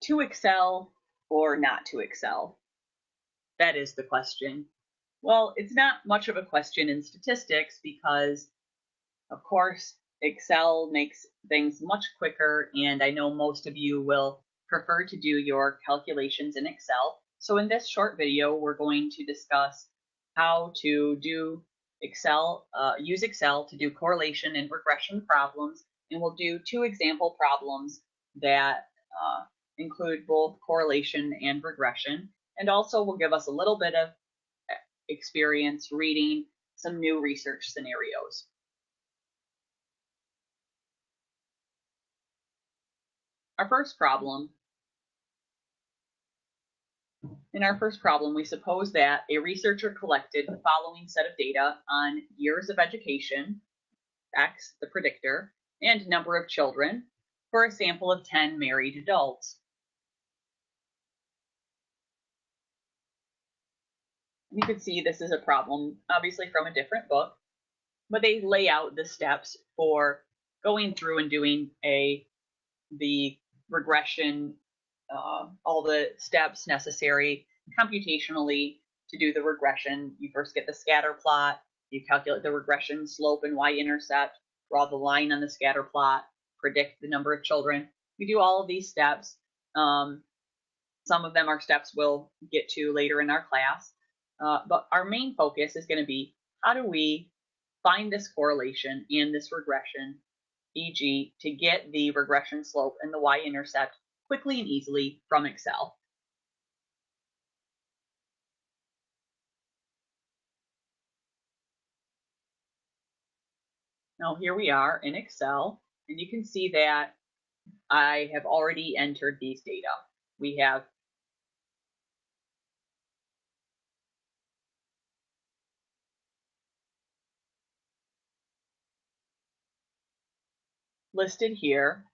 to excel or not to excel? That is the question. Well, it's not much of a question in statistics because, of course, Excel makes things much quicker, and I know most of you will prefer to do your calculations in Excel. So in this short video, we're going to discuss how to do Excel, use Excel to do correlation and regression problems, and we'll do 2 example problems that include both correlation and regression, and also will give us a little bit of experience reading some new research scenarios. Our first problem. In our first problem, we suppose that a researcher collected the following set of data on years of education, X, the predictor, and number of children for a sample of 10 married adults. You can see this is a problem, obviously from a different book, but they lay out the steps for going through and doing the regression, all the steps necessary computationally to do the regression. You first get the scatter plot, you calculate the regression slope and y-intercept, draw the line on the scatter plot, predict the number of children. We do all of these steps. Some of them are steps we'll get to later in our class, but our main focus is going to be how do we find this correlation and this regression, e.g. to get the regression slope and the y-intercept quickly and easily from Excel. Now here we are in Excel, and you can see that I have already entered these data. We have listed here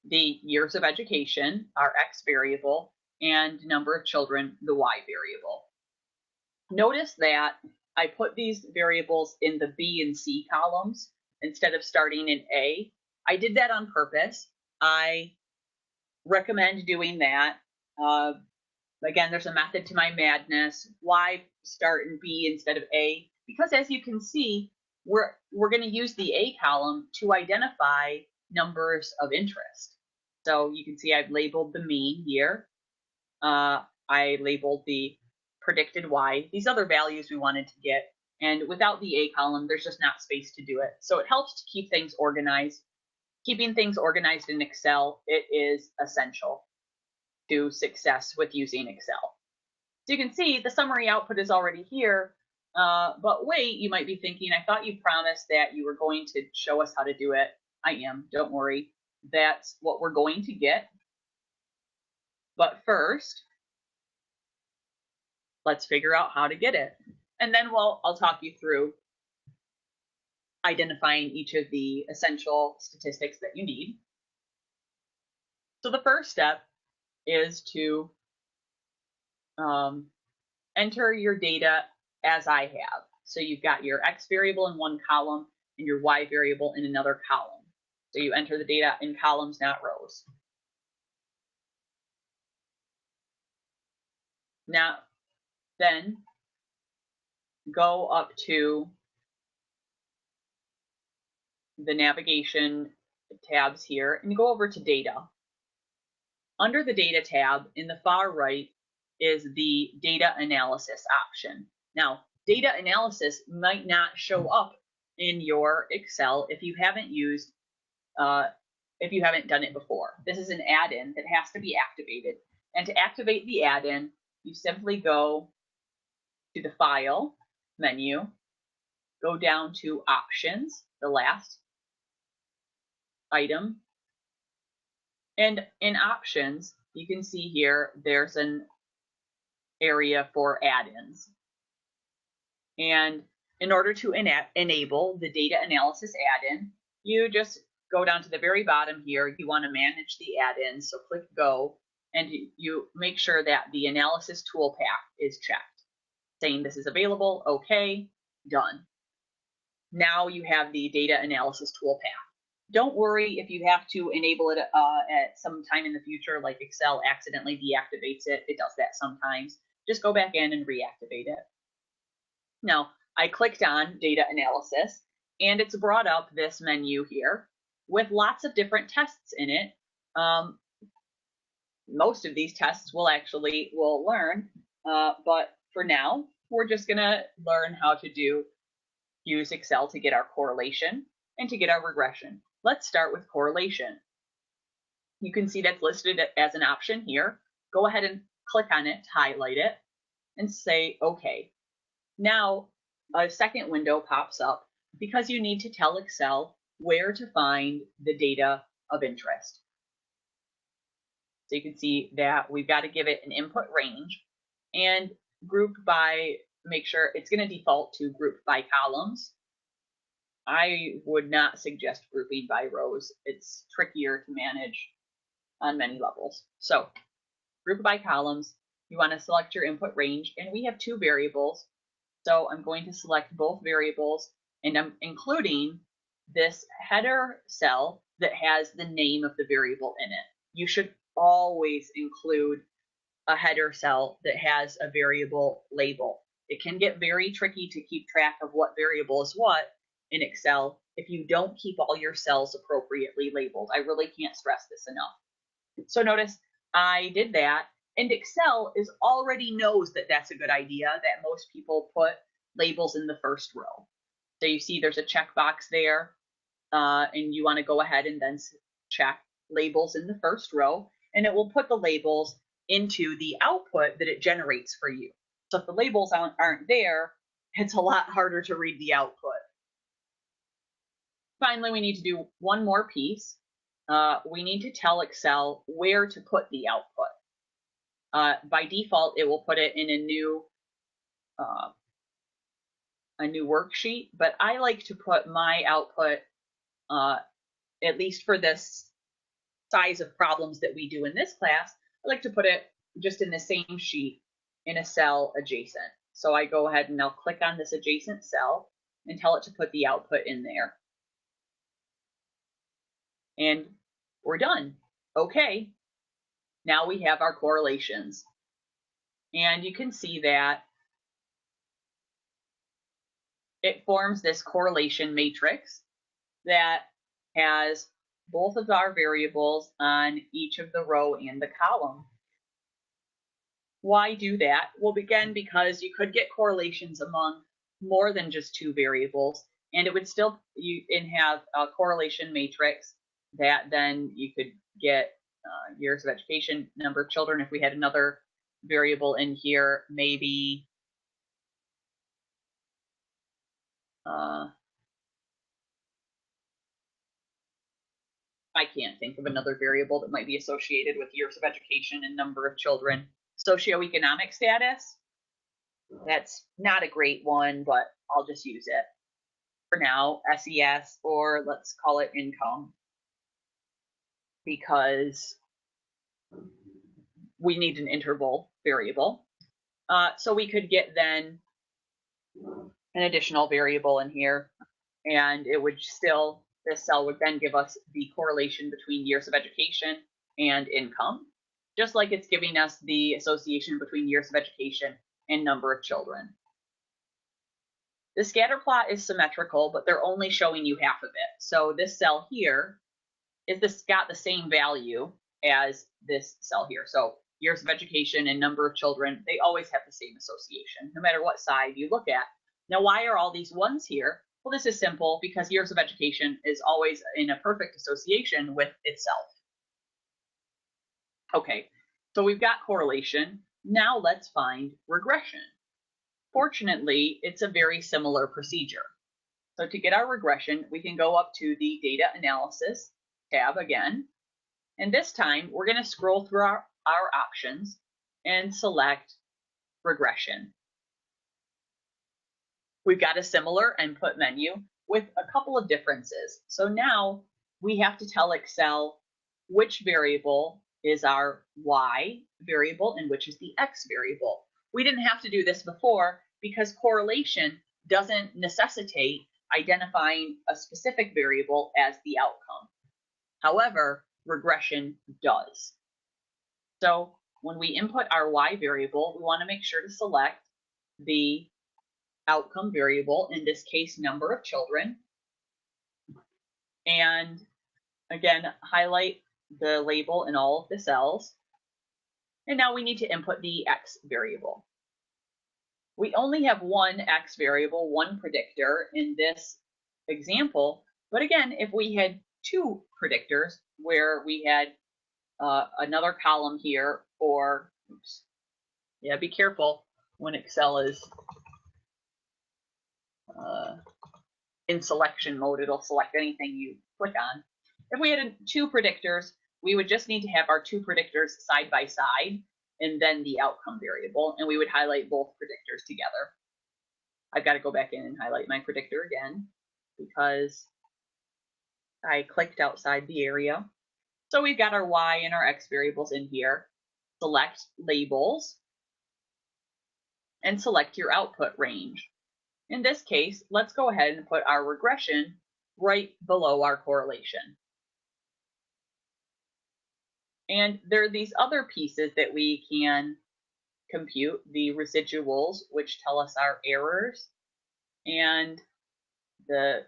the years of education, our X variable, and number of children, the Y variable. Notice that I put these variables in the B and C columns instead of starting in A. I did that on purpose. I recommend doing that. Again, there's a method to my madness. Why start in B instead of A? Because as you can see, we're going to use the A column to identify numbers of interest. So you can see I've labeled the mean here. I labeled the predicted Y, these other values we wanted to get. And without the A column, there's just not space to do it. So it helps to keep things organized. Keeping things organized in Excel, it is essential to success with using Excel. So you can see the summary output is already here. But wait, you might be thinking, I thought you promised that you were going to show us how to do it. I am, don't worry. That's what we're going to get. But first, let's figure out how to get it. And then I'll talk you through identifying each of the essential statistics that you need. So the first step is to enter your data as I have. So you've got your X variable in one column and your Y variable in another column. So you enter the data in columns, not rows. Now, then go up to the navigation tabs here and go over to data. Under the data tab in the far right is the data analysis option. Now, data analysis might not show up in your Excel if you haven't done it before. This is an add-in that has to be activated. And to activate the add-in, you simply go to the File menu, go down to Options, the last item. And in Options, you can see here there's an area for add-ins. And in order to enable the data analysis add-in, you just go down to the very bottom here. You want to manage the add-ins, so click Go, and you make sure that the analysis tool path is checked, saying this is available, okay, done. Now you have the data analysis tool path. Don't worry if you have to enable it at some time in the future, like Excel accidentally deactivates it. It does that sometimes. Just go back in and reactivate it. Now, I clicked on data analysis and it's brought up this menu here with lots of different tests in it. Most of these tests we'll learn, but for now, we're just gonna learn how to use Excel to get our correlation and to get our regression. Let's start with correlation. You can see that's listed as an option here. Go ahead and click on it, highlight it, and say OK. Now, a second window pops up because you need to tell Excel where to find the data of interest. So you can see that we've got to give it an input range and group by, make sure it's going to default to group by columns. I would not suggest grouping by rows. It's trickier to manage on many levels. So group by columns, you want to select your input range, and we have two variables. So I'm going to select both variables, and I'm including this header cell that has the name of the variable in it. You should always include a header cell that has a variable label. It can get very tricky to keep track of what variable is what in Excel if you don't keep all your cells appropriately labeled. I really can't stress this enough. So notice I did that, and Excel already knows that that's a good idea, that most people put labels in the first row. So you see there's a checkbox there, and you want to go ahead and then check labels in the first row, and it will put the labels into the output that it generates for you. So if the labels aren't there, it's a lot harder to read the output. Finally, we need to do one more piece. We need to tell Excel where to put the output. By default, it will put it in a new worksheet, but I like to put my output, at least for this size of problems that we do in this class, I like to put it just in the same sheet in a cell adjacent. So I go ahead and I'll click on this adjacent cell and tell it to put the output in there. And we're done. Okay, now we have our correlations. And you can see that it forms this correlation matrix that has both of our variables on each of the row and the column. Why do that? Well, again, because you could get correlations among more than just two variables, and it would still have a correlation matrix that then you could get years of education, number of children. If we had another variable in here, maybe I can't think of another variable that might be associated with years of education and number of children. Socioeconomic status, that's not a great one, but I'll just use it for now, SES, or let's call it income, because we need an interval variable. So we could get then an additional variable in here, and it would still, this cell would then give us the correlation between years of education and income, just like it's giving us the association between years of education and number of children. The scatter plot is symmetrical, but they're only showing you half of it. So this cell here got the same value as this cell here. So years of education and number of children, they always have the same association, no matter what side you look at. Now, why are all these ones here? Well, this is simple because years of education is always in a perfect association with itself. Okay, so we've got correlation. Now let's find regression. Fortunately, it's a very similar procedure. So to get our regression, we can go up to the Data Analysis tab again. And this time, we're going to scroll through our options and select Regression. We've got a similar input menu with a couple of differences. So now we have to tell Excel which variable is our Y variable and which is the X variable. We didn't have to do this before because correlation doesn't necessitate identifying a specific variable as the outcome. However, regression does. So when we input our y variable, we want to make sure to select the outcome variable, in this case, number of children. And again, highlight the label in all of the cells. And now we need to input the x variable. We only have one x variable, one predictor in this example. But again, if we had two predictors where we had another column here for, oops, yeah, be careful when Excel is in selection mode, it'll select anything you click on. If we had two predictors, we would just need to have our two predictors side by side and then the outcome variable, and we would highlight both predictors together. I've got to go back in and highlight my predictor again because I clicked outside the area. So we've got our y and our x variables in here. Select labels and select your output range. In this case, let's go ahead and put our regression right below our correlation. And there are these other pieces that we can compute, the residuals, which tell us our errors, and the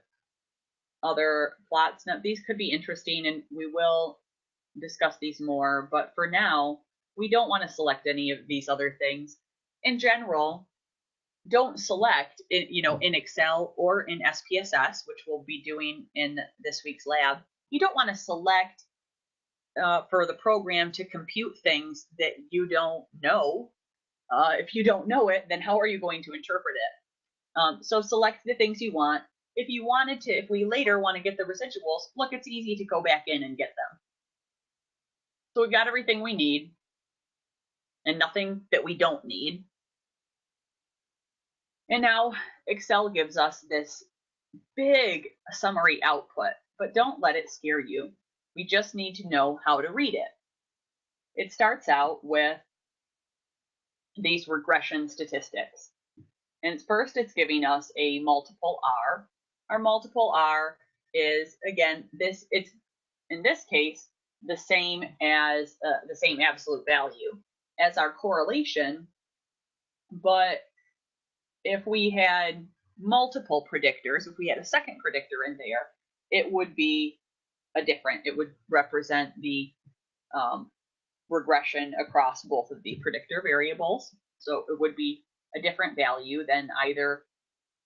other plots. Now, these could be interesting, and we will discuss these more, but for now, we don't want to select any of these other things. In general, don't select, in Excel or in SPSS, which we'll be doing in this week's lab. You don't want to select for the program to compute things that you don't know. If you don't know it, then how are you going to interpret it? So select the things you want. If we later want to get the residuals, look, it's easy to go back in and get them. So we've got everything we need and nothing that we don't need. And now Excel gives us this big summary output, but don't let it scare you. We just need to know how to read it. It starts out with these regression statistics. And first it's giving us a multiple R. Our multiple R is, again, it's in this case the same as the same absolute value as our correlation, but if we had multiple predictors, if we had a second predictor in there, it would be it would represent the regression across both of the predictor variables. So it would be a different value than either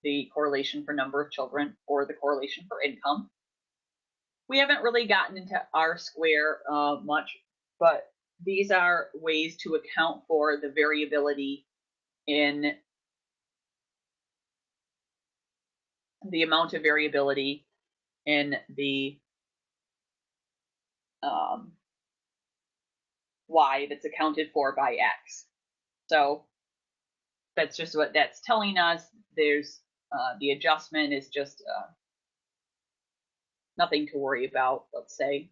the correlation for number of children or the correlation for income. We haven't really gotten into R-square much, but these are ways to account for the variability in the amount of variability in the y that's accounted for by x. So that's just what that's telling us. There's the adjustment is just nothing to worry about, let's say.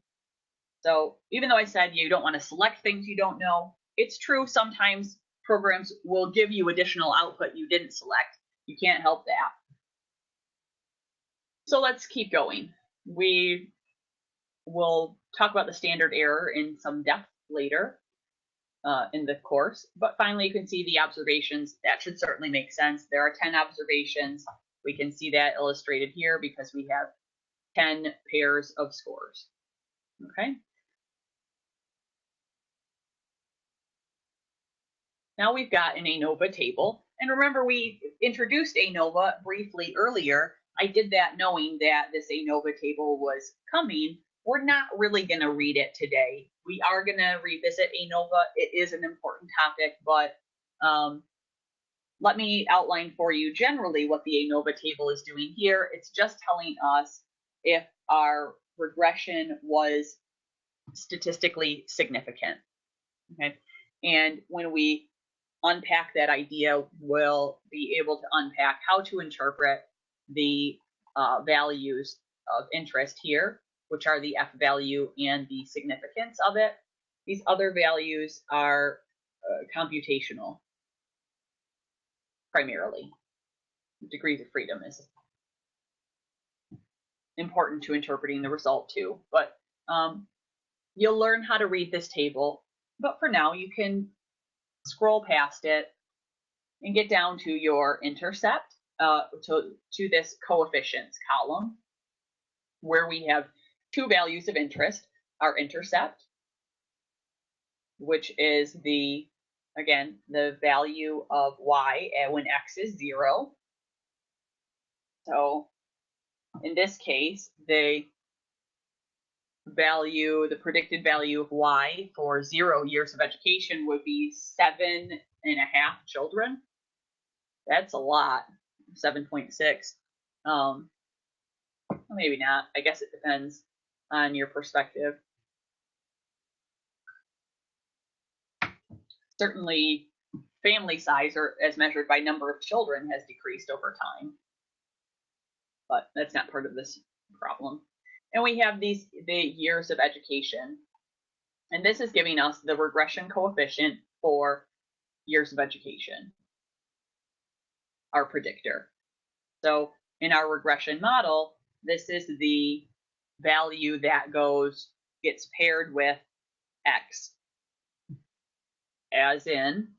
So even though I said you don't want to select things you don't know, it's true sometimes programs will give you additional output you didn't select. You can't help that. So let's keep going. We will talk about the standard error in some depth later in the course, but finally you can see the observations. That should certainly make sense. There are 10 observations. We can see that illustrated here because we have 10 pairs of scores. Okay. Now we've got an ANOVA table. And remember, we introduced ANOVA briefly earlier. I did that knowing that this ANOVA table was coming. We're not really going to read it today. We are going to revisit ANOVA. It is an important topic, but let me outline for you generally what the ANOVA table is doing here. It's just telling us if our regression was statistically significant. Okay, and when we unpack that idea, we'll be able to unpack how to interpret the values of interest here, which are the F value and the significance of it. These other values are computational, primarily. Degrees of freedom is important to interpreting the result too. But you'll learn how to read this table. But for now, you can scroll past it and get down to your intercept, to this coefficients column, where we have two values of interest, our intercept, which is the value of y when x is 0. So in this case, the predicted value of y for 0 years of education would be 7.5 children. That's a lot, 7.6. Maybe not. I guess it depends on your perspective. Certainly, family size, or as measured by number of children, has decreased over time. But that's not part of this problem. And we have the years of education. And this is giving us the regression coefficient for years of education, our predictor. So in our regression model, this is the value that gets paired with x, as in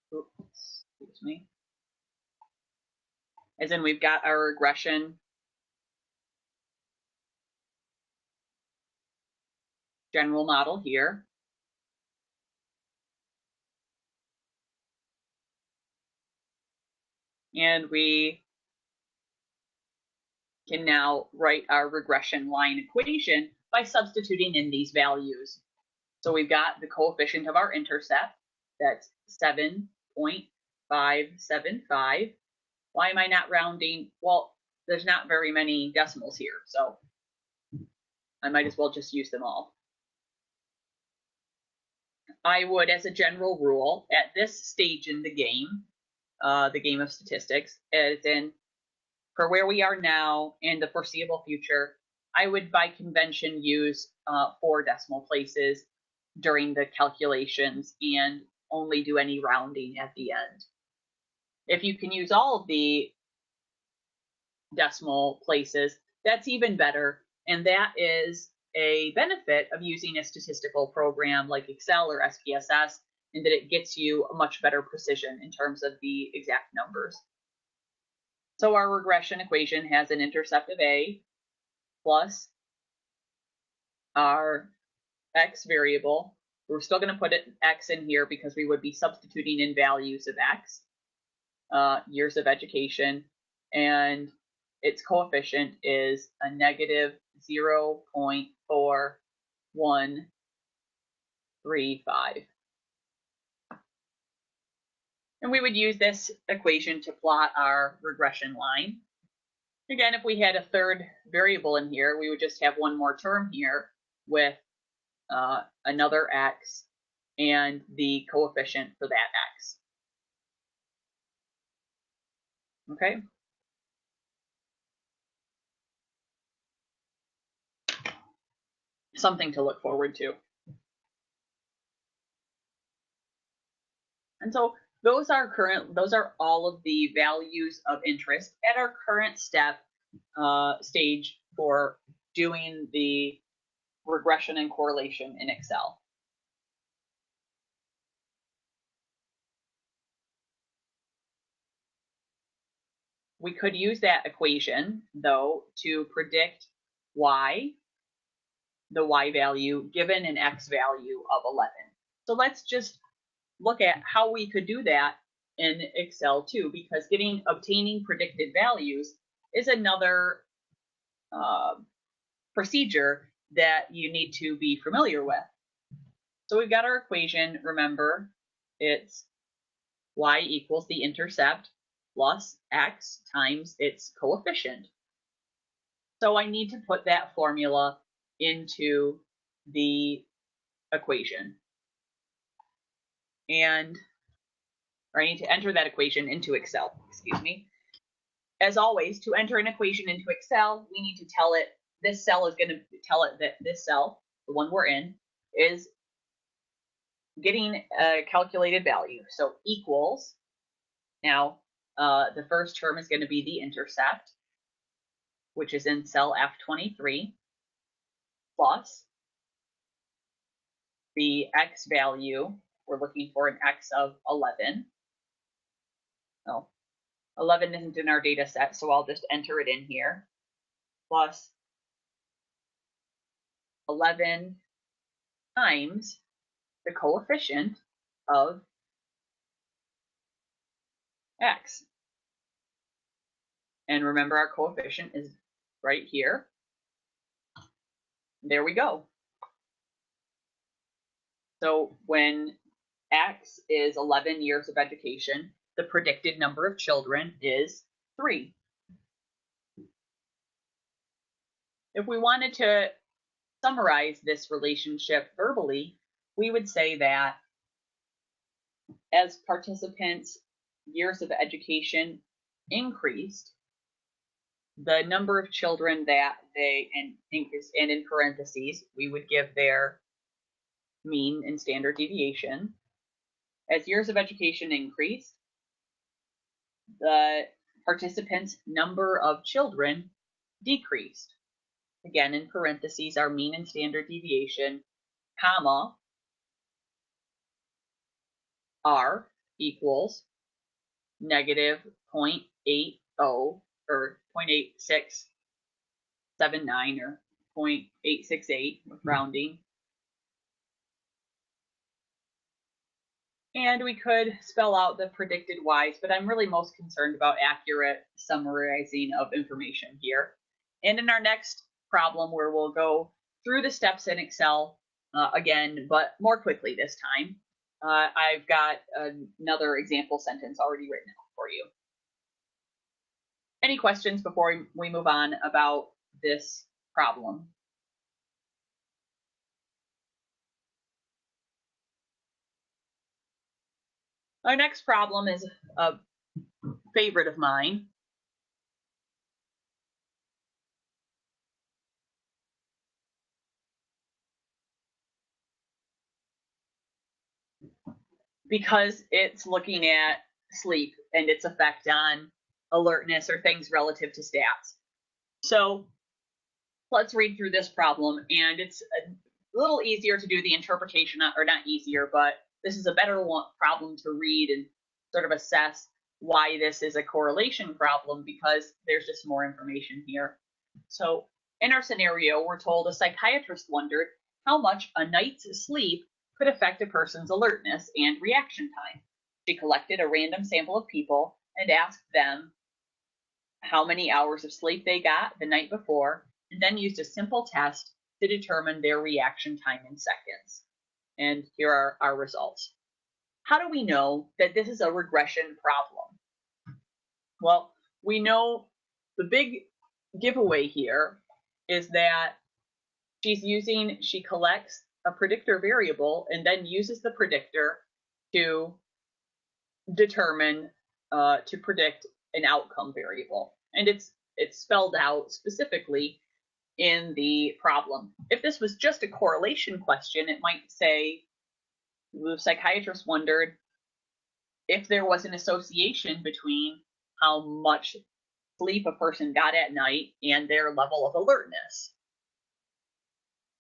excuse me, as in we've got our regression general model here. And we can now write our regression line equation by substituting in these values. So we've got the coefficient of our intercept, that's 7.575. Why am I not rounding? Well, there's not very many decimals here, so I might as well just use them all. I would, as a general rule, at this stage in the game of statistics, as in for where we are now and the foreseeable future, I would by convention use 4 decimal places during the calculations and only do any rounding at the end. If you can use all of the decimal places, that's even better, and that is a benefit of using a statistical program like Excel or SPSS, in that it gets you a much better precision in terms of the exact numbers. So our regression equation has an intercept of a plus our x variable. We're still going to put x in here because we would be substituting in values of x, years of education, and its coefficient is a negative 0.4135. And we would use this equation to plot our regression line. Again, if we had a third variable in here, we would just have one more term here with another x and the coefficient for that x. Okay. Something to look forward to. And so those are all of the values of interest at our current stage for doing the regression and correlation in Excel. We could use that equation, though, to predict y, the y value, given an x value of 11. So let's just look at how we could do that in Excel too, because obtaining predicted values is another procedure that you need to be familiar with. So we've got our equation. Remember, it's y equals the intercept plus x times its coefficient. So I need to put that formula into the equation. Or I need to enter that equation into Excel, excuse me. As always, to enter an equation into Excel, we need to tell it, this cell is going to tell it that this cell, the one we're in, is getting a calculated value. So equals, now the first term is going to be the intercept, which is in cell F23, plus the x value. We're looking for an x of 11. Oh, 11 isn't in our data set, so I'll just enter it in here, plus 11 times the coefficient of x. And remember, our coefficient is right here. There we go. So when x is 11 years of education, the predicted number of children is 3. If we wanted to summarize this relationship verbally, we would say that as participants' years of education increased, the number of children that they increased, and in parentheses, we would give their mean and standard deviation. As years of education increased, the participants' number of children decreased. Again, in parentheses, our mean and standard deviation, comma, R equals negative 0.80 or 0.8679 or 0.868 with rounding. And we could spell out the predicted y's, but I'm really most concerned about accurate summarizing of information here. And in our next problem, where we'll go through the steps in Excel again, but more quickly this time, I've got another example sentence already written out for you. Any questions before we move on about this problem? Our next problem is a favorite of mine. Because it's looking at sleep and its effect on alertness or things relative to stats. So let's read through this problem, and it's a little easier to do the interpretation, or not easier, but this is a better problem to read and sort of assess why this is a correlation problem, because there's just more information here. So in our scenario, we're told a psychiatrist wondered how much a night's sleep could affect a person's alertness and reaction time. She collected a random sample of people and asked them how many hours of sleep they got the night before, and then used a simple test to determine their reaction time in seconds. And here are our results. How do we know that this is a regression problem? Well, we know the big giveaway here is that she collects a predictor variable and then uses the predictor to determine, to predict an outcome variable. And it's spelled out specifically in the problem. If this was just a correlation question, it might say the psychiatrist wondered if there was an association between how much sleep a person got at night and their level of alertness.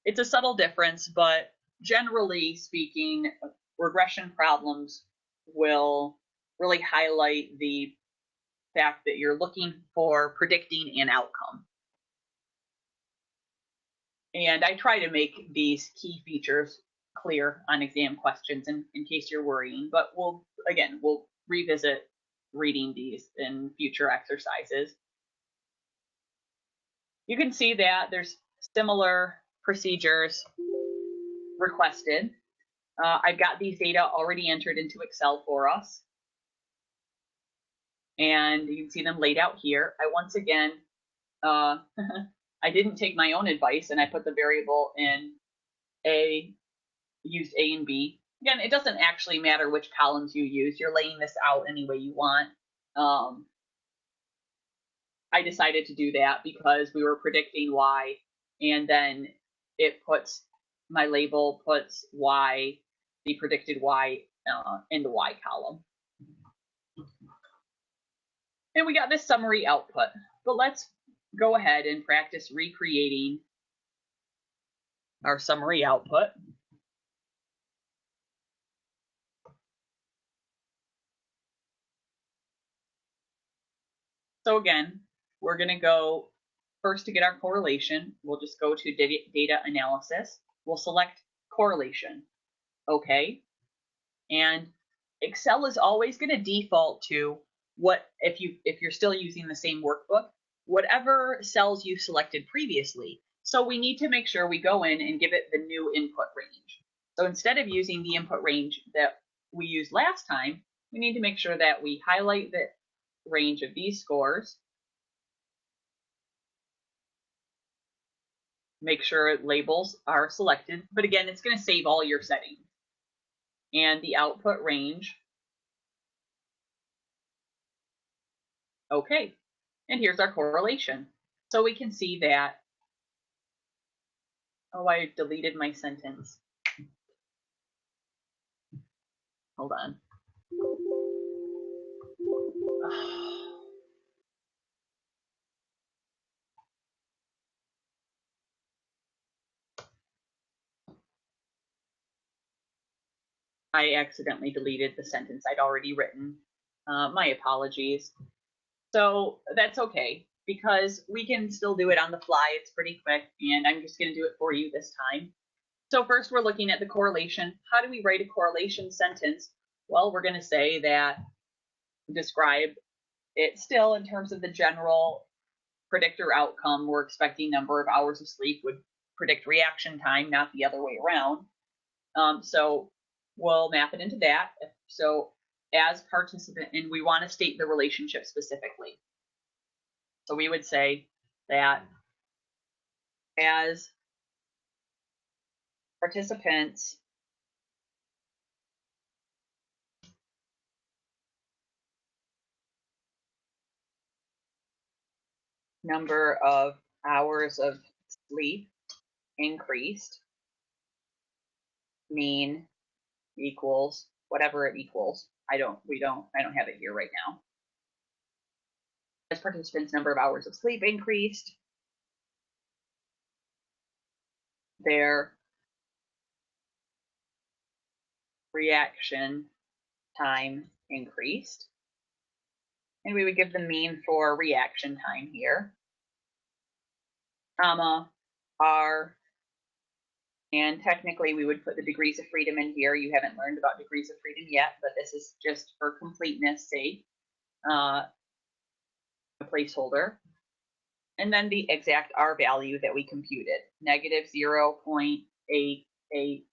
It's a subtle difference, but generally speaking, regression problems will really highlight the fact that you're looking for predicting an outcome. And I try to make these key features clear on exam questions in case you're worrying, but we'll revisit reading these in future exercises. You can see that there's similar procedures requested. I've got these data already entered into Excel for us. And you can see them laid out here. I once again, I didn't take my own advice and I put the variable in used A and B. Again, it doesn't actually matter which columns you use. You're laying this out any way you want. I decided to do that because we were predicting Y, and then my label puts Y the predicted y in the y column. And we got this summary output, but let's go ahead and practice recreating our summary output. So again, we're going to go first to get our correlation. We'll just go to data analysis. We'll select correlation. Okay. And Excel is always going to default to what, if you're still using the same workbook, whatever cells you selected previously. So we need to make sure we go in and give it the new input range. So instead of using the input range that we used last time, we need to make sure that we highlight the range of these scores, make sure labels are selected, but again, it's going to save all your settings. And the output range. Okay, and here's our correlation. So we can see that, oh, I deleted my sentence. Hold on. I accidentally deleted the sentence I'd already written. My apologies. So that's okay, because we can still do it on the fly. It's pretty quick, and I'm just going to do it for you this time. So first we're looking at the correlation. How do we write a correlation sentence? Well, we're going to say that, describe it still in terms of the general predictor outcome. We're expecting number of hours of sleep would predict reaction time, not the other way around. So we'll map it into that. So as participant, and we want to state the relationship specifically. So we would say that as participants number of hours of sleep increased, mean equals whatever it equals. I don't have it here right now. As participants' number of hours of sleep increased, their reaction time increased. And we would give the mean for reaction time here, comma, R, and technically we would put the degrees of freedom in here. You haven't learned about degrees of freedom yet, but this is just for completeness sake, a placeholder. And then the exact R value that we computed, negative 0.88.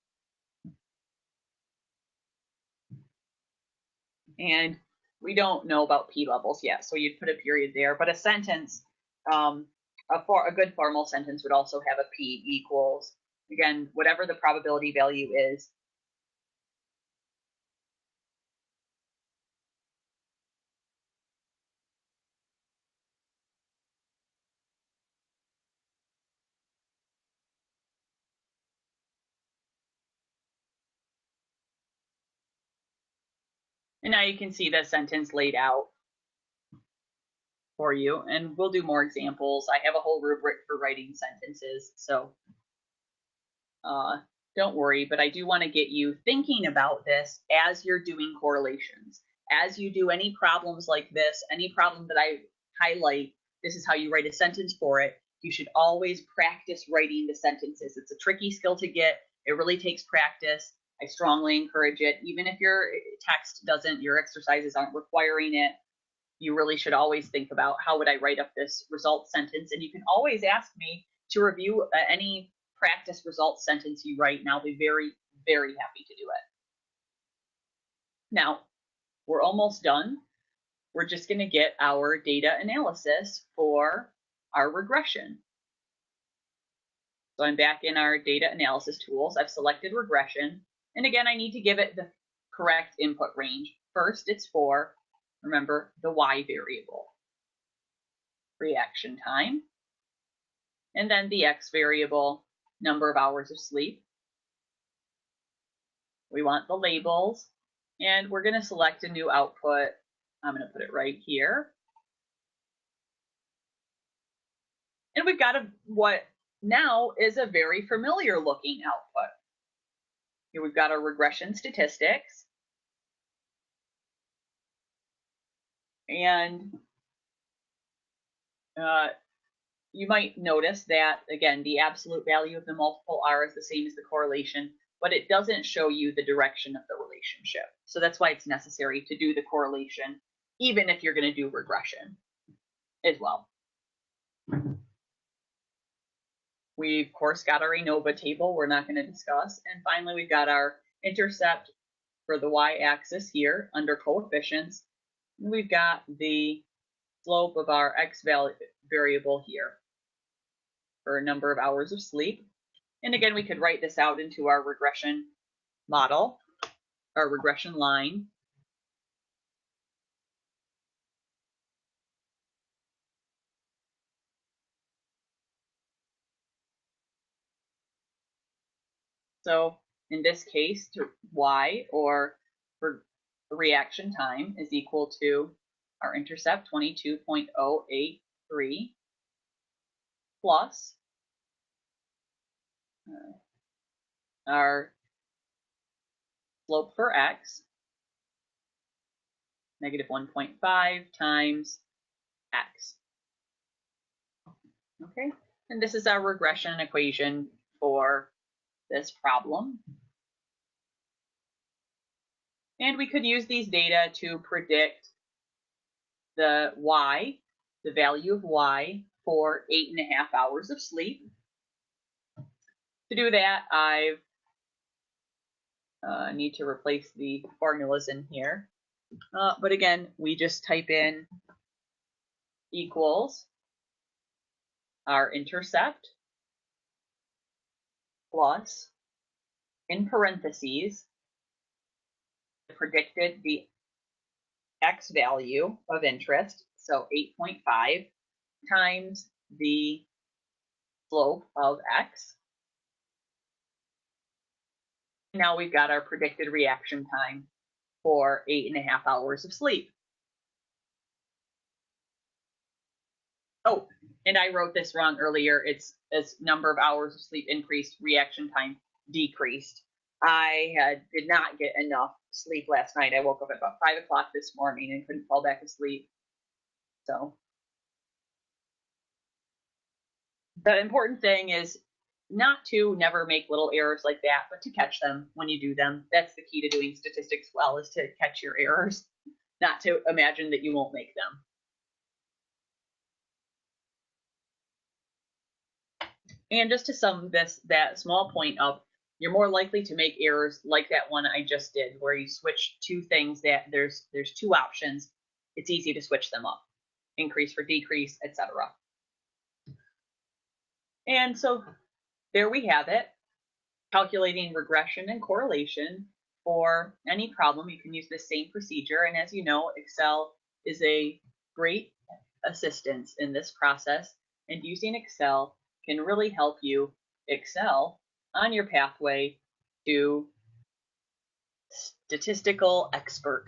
And we don't know about P levels yet, so you'd put a period there. But a sentence, a good formal sentence would also have a P equals, again, whatever the probability value is. And now you can see the sentence laid out for you, and we'll do more examples. I have a whole rubric for writing sentences, so don't worry, but I do want to get you thinking about this as you're doing correlations. As you do any problems like this, any problem that I highlight, this is how you write a sentence for it. You should always practice writing the sentences. It's a tricky skill to get. It really takes practice. I strongly encourage it. Even if your text doesn't, your exercises aren't requiring it, you really should always think about how would I write up this result sentence. And you can always ask me to review any practice result sentence you write, and I'll be very, very happy to do it. Now, we're almost done. We're just going to get our data analysis for our regression. So I'm back in our data analysis tools. I've selected regression. And again, I need to give it the correct input range. First, it's for, remember, the y variable, reaction time. And then the x variable, number of hours of sleep. We want the labels, and we're going to select a new output. I'm going to put it right here. And we've got what now is a very familiar looking output. Here we've got our regression statistics. And you might notice that, again, the absolute value of the multiple R is the same as the correlation, but it doesn't show you the direction of the relationship. So that's why it's necessary to do the correlation, even if you're going to do regression as well. We've, of course, got our ANOVA table we're not going to discuss. And finally, we've got our intercept for the y-axis here under coefficients. We've got the slope of our x variable here for a number of hours of sleep. And again, we could write this out into our regression model, our regression line. So in this case, y, or for reaction time, is equal to our intercept 22.083 plus our slope for x, negative 1.5 times x. Okay, and this is our regression equation for this problem. And we could use these data to predict the y, the value of y, for 8.5 hours of sleep. To do that, I need to replace the formulas in here. But again, we just type in equals our intercept plus, in parentheses, predicted the x value of interest, so 8.5 times the slope of x. Now we've got our predicted reaction time for 8.5 hours of sleep. Oh, and I wrote this wrong earlier. It's as number of hours of sleep increased, reaction time decreased. I did not get enough sleep last night. I woke up at about 5 o'clock this morning and couldn't fall back asleep. So the important thing is not to never make little errors like that, but to catch them when you do them. That's the key to doing statistics well, is to catch your errors, not to imagine that you won't make them. And just to sum that small point up, you're more likely to make errors like that one I just did, where you switch two things that there's two options. It's easy to switch them up, increase for decrease, etc. And so there we have it, calculating regression and correlation for any problem. You can use the same procedure, and as you know, Excel is a great assistance in this process, and using Excel can really help you excel on your pathway to statistical expert.